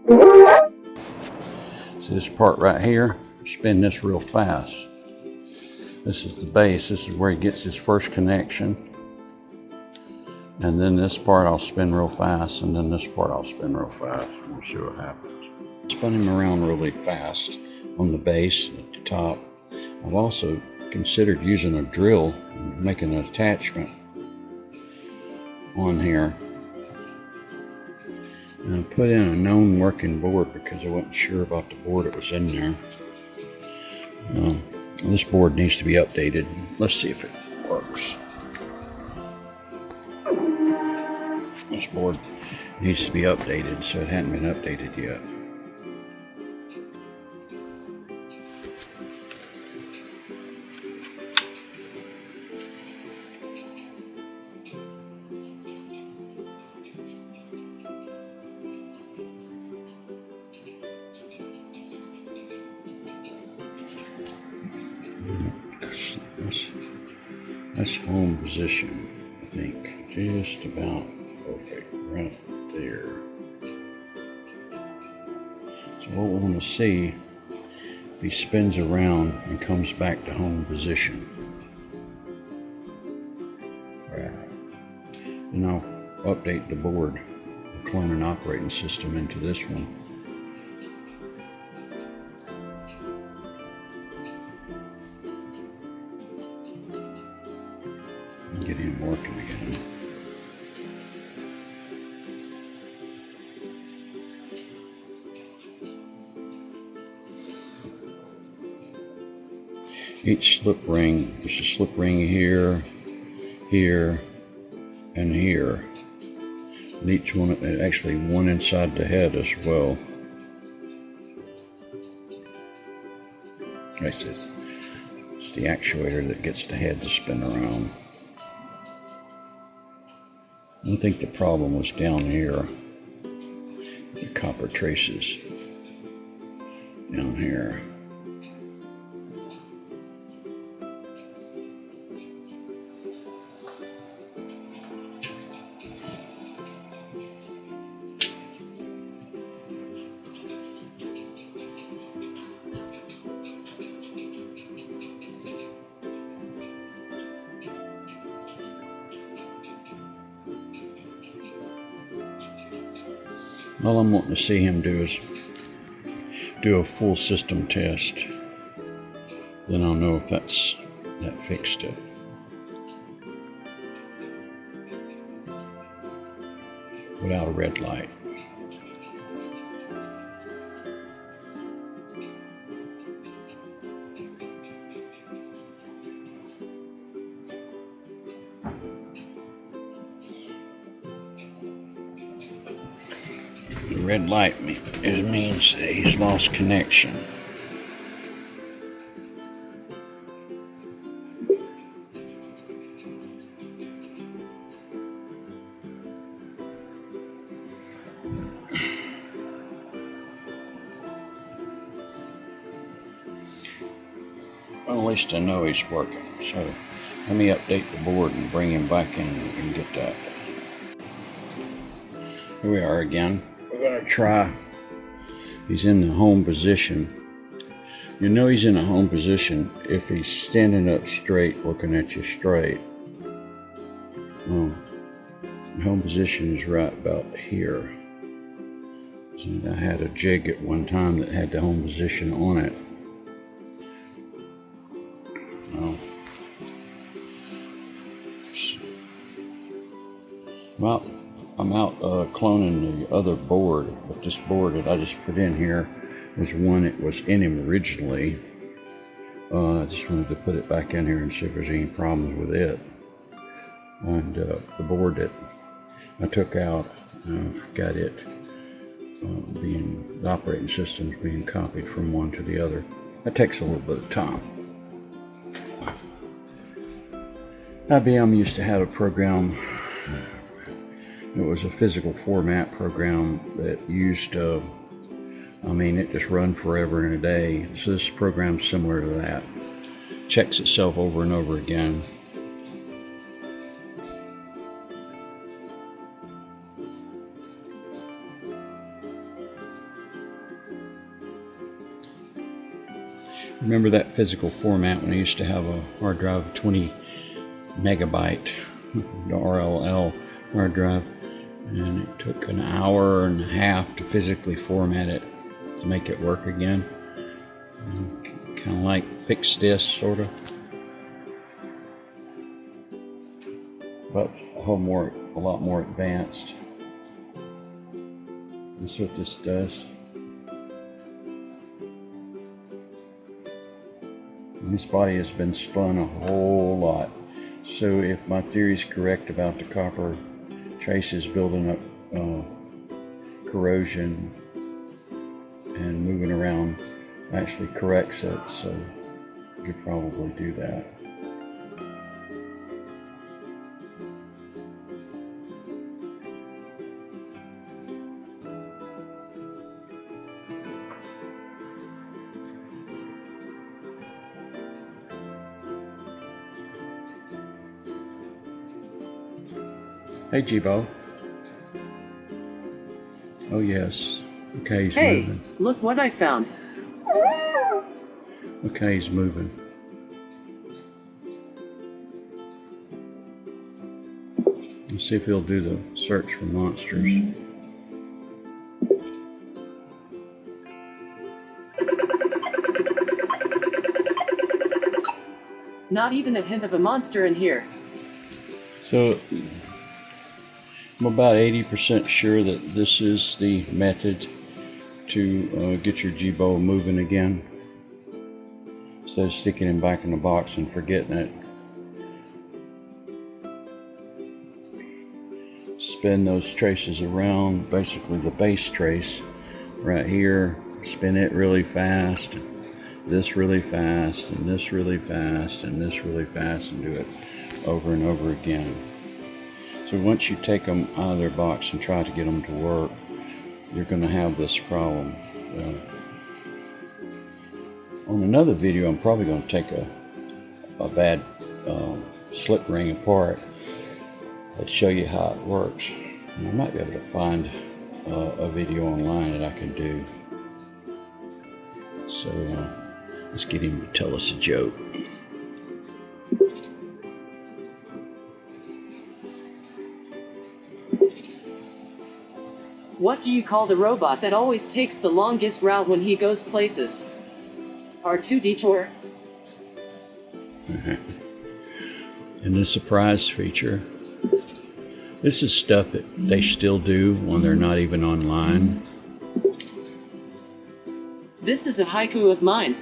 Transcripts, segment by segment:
See this part right here? Spin this real fast. This is the base. This is where he gets his first connection. And then this part I'll spin real fast, and then this part I'll spin real fast. We'll see what happens. Spin him around really fast on the base at the top. I've also considered using a drill and making an attachment on here. And I put in a known working board because I wasn't sure about the board that was in there. This board needs to be updated. Let's see if it works. This board needs to be updated, so it hadn't been updated yet. That's home position, I think. Just about perfect right there. So what we want to see, if he spins around and comes back to home position. And I'll update the board, clone an operating system into this one. Get him working again. Each slip ring, there's a slip ring here, here, and here. And each one, actually one inside the head as well. It's the actuator that gets the head to spin around. I think the problem was down here, the copper traces down here. All I'm wanting to see him do is do a full system test. Then I'll know if that fixed it. Without a red light. The red light it means that he's lost connection. Well, at least I know he's working. So let me update the board and bring him back in and get that. Here we are again. We're going to try. He's in the home position. You know he's in a home position if he's standing up straight, looking at you straight. The home position is right about here. So I had a jig at one time that had the home position on it. Well, I'm out cloning the other board, but this board that I just put in here was one that was in him originally. I just wanted to put it back in here and see if there's any problems with it. And the board that I took out, got it the operating system being copied from one to the other. That takes a little bit of time. IBM used to have a program. It was a physical format program that used, it just run forever and a day. So this program's similar to that. Checks itself over and over again. Remember that physical format when I used to have a hard drive of 20 megabyte, the RLL hard drive, and it took an hour and a half to physically format it to make it work again. Kind of like fixed disk, sort of, but a lot more advanced. That's what this does. And this body has been spun a whole lot. So if my theory is correct about the copper traces building up corrosion and moving around, actually corrects it. So you could probably do that. Hey, Jibo. Oh, yes. Okay, he's moving. Hey, look what I found. Okay, he's moving. Let's see if he'll do the search for monsters. Not even a hint of a monster in here. So I'm about 80% sure that this is the method to get your Jibo moving again, instead of sticking him back in the box and forgetting it. Spin those traces around, basically the base trace right here, spin it really fast, this really fast, and this really fast, and this really fast, and do it over and over again. So once you take them out of their box and try to get them to work, you're going to have this problem. On another video, I'm probably going to take a bad slip ring apart and show you how it works. And I might be able to find a video online that I can do. So let's get him to tell us a joke. What do you call the robot that always takes the longest route when he goes places? R2 detour. And the surprise feature. This is stuff that they still do when they're not even online. This is a haiku of mine.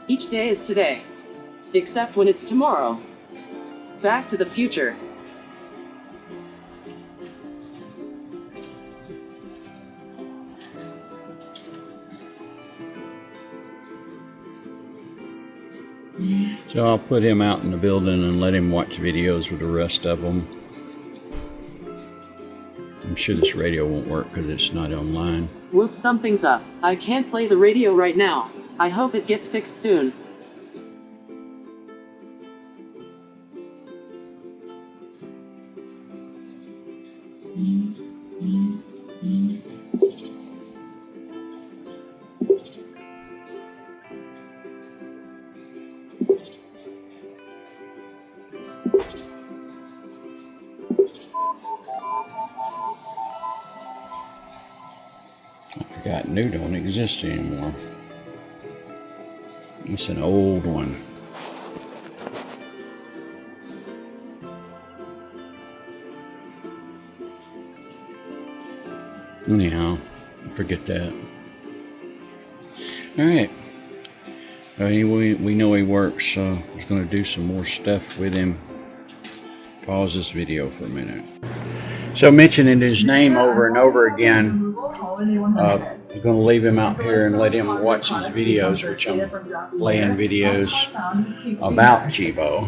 Each day is today, except when it's tomorrow. Back to the Future. So I'll put him out in the building and let him watch videos with the rest of them. I'm sure this radio won't work because it's not online. Whoops, something's up. I can't play the radio right now. I hope it gets fixed soon. Got new don't exist anymore. It's an old one. Anyhow, forget that. Alright. Anyway, we know he works, so I was going to do some more stuff with him. Pause this video for a minute. So mentioning his name over and over again, I'm going to leave him out here and let him watch his videos, which I'm playing videos about Jibo.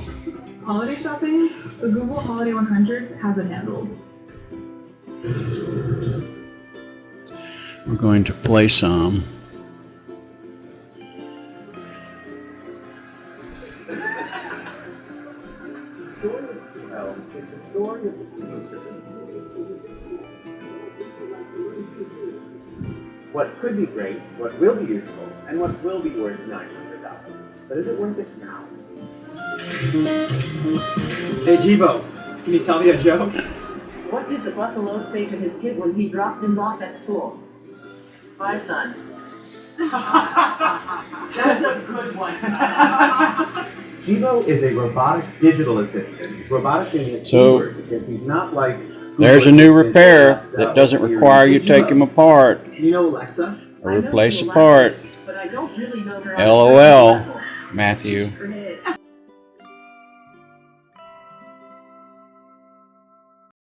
Holiday shopping, the Google Holiday 100 has it handled. We're going to play some. The story of Jibo is the story of the future. What could be great, what will be useful, and what will be worth $900. But is it worth it now? Hey Jibo, can you tell me a joke? What did the buffalo say to his kid when he dropped him off at school? Bye, son. That's a good one. Jibo is a robotic digital assistant. Robotic in the keyword because he's not like There's a new repair that doesn't require you take him apart You know Alexa? or I know replace who a part. Alexa is, but I don't really know her. LOL, Matthew. Great.